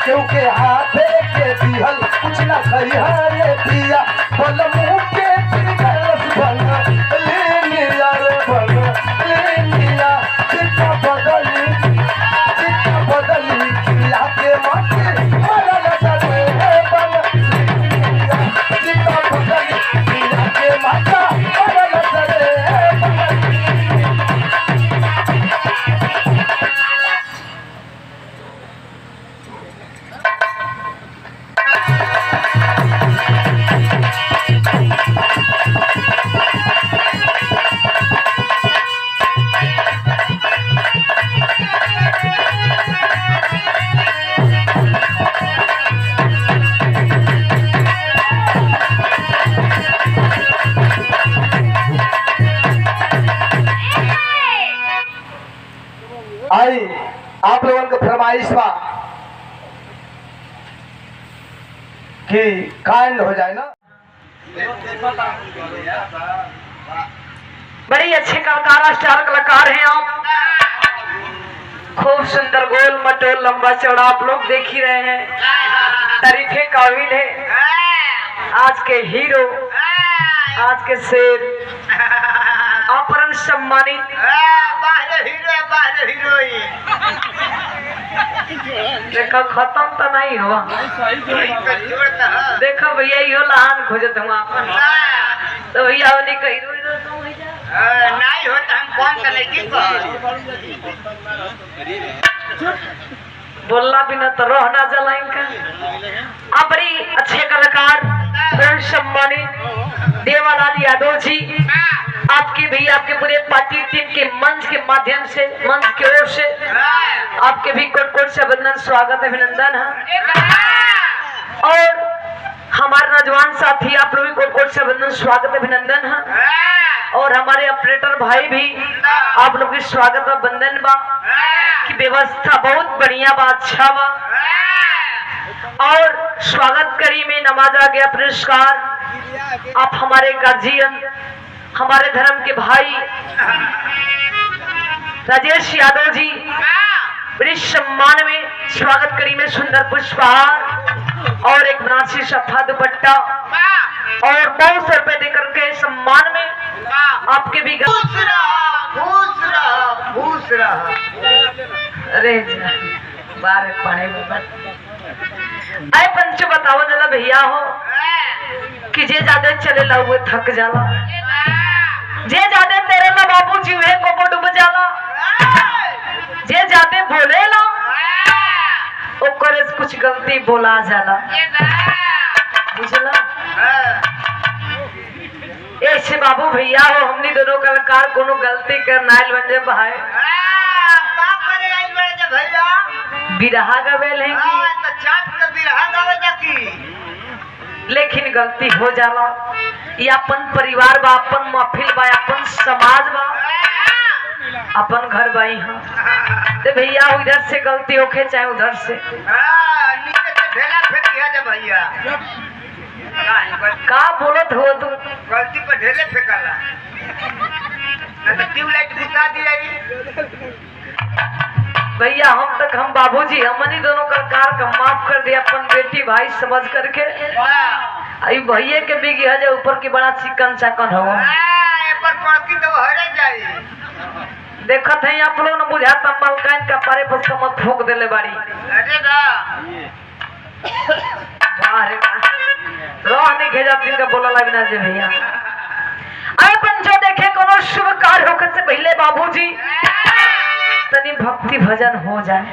क्योंकि हाथे के दिहल कुछ ना खई रे पिया बोल मुँह के बन ले रे बन ले चिट्ठा बदली खिला के माथे मरल चले बन चिट्ठा बदली खिला के माथा मरल चले आई आप लोगों का फरमाइश बा कि कांड हो जाए ना। बड़ी अच्छे कलाकार स्टार कलाकार हैं आप, खूब सुंदर गोल मटोल लंबा चौड़ा आप लोग देख ही रहे हैं, तारीफे काबिल है। आज के हीरो, आज के शेर, अपरन सम्मानित देखो खत्म तो नहीं हुआ। देखो भैया यो लहान खोजत हुआ तो भैया वाली कही नहीं होता हम कौन सा लेकिन बोलना बिना तो रहना जला इनका। आप बड़ी अच्छे कलाकार सम्मानित देवालाल यादव जी, आपके भी आपके पूरे पार्टी टीम के मंच के माध्यम से, मंच की ओर से आपके भी कोट कोट से अभिनंदन, स्वागत अभिनंदन है। और हमारे नौजवान साथी आप लोग भी कोट कोट से अभिनंदन, स्वागत अभिनंदन है। और हमारे ऑपरेटर भाई भी आप लोग की स्वागत अभिनंदन बा की व्यवस्था बहुत बढ़िया बा, अच्छा बा। और स्वागत करी में नवाजा गया पुरस्कार आप हमारे गार्जियन, हमारे धर्म के भाई राजेश यादव जी, बड़े सम्मान में स्वागत करी में सुंदर पुष्पहार और एक बनारसी सफा दुपट्टा और 200 रुपए देकर के सम्मान में आपके भी अरे बारे पानी आए पंच बताओ जला भैया हो कि जे ज्यादा चले ला हुए थक जाला, जे ज्यादा तेरे ला बाबू जी हुए को डूब जाला, जे ज्यादा बोले ला ओकरे कुछ गलती बोला जाला, बुझला। ऐसे बाबू भैया हो हमनी दोनों कलाकार कोनो गलती करना बन जाए भाई बिरहा गवेल है लेकिन गलती हो जाला। ये अपन परिवार बा, अपन महफिल बा, अपन समाज बा, अपन घर बाई हाँ। तो भैया उधर से गलती होके चाहे उधर से का बोलत हो तुम? गलती पर ढेले फेंकाला ट्यूबलाइट बुता दिया भैया हम बाबूजी हमनी दोनों का कार का माफ कर दिया अपन बेटी भाई समझ करके। अभी भैया के बिगी है जो ऊपर की बड़ा चिकन चाकन हो पर पड़ती तो हरे जाई। देखत है आप लोग न बुझाता मलकाइन का पारे पर समझ ठोक देले बाड़ी। अरे दा वाह रे वाह रोह नहीं भेजा दिन का बोला लगना जे भैया। अपन जो देखे कोनो शुभ कार्य होकर से पहले बाबूजी तनी भक्ति भजन हो जाए।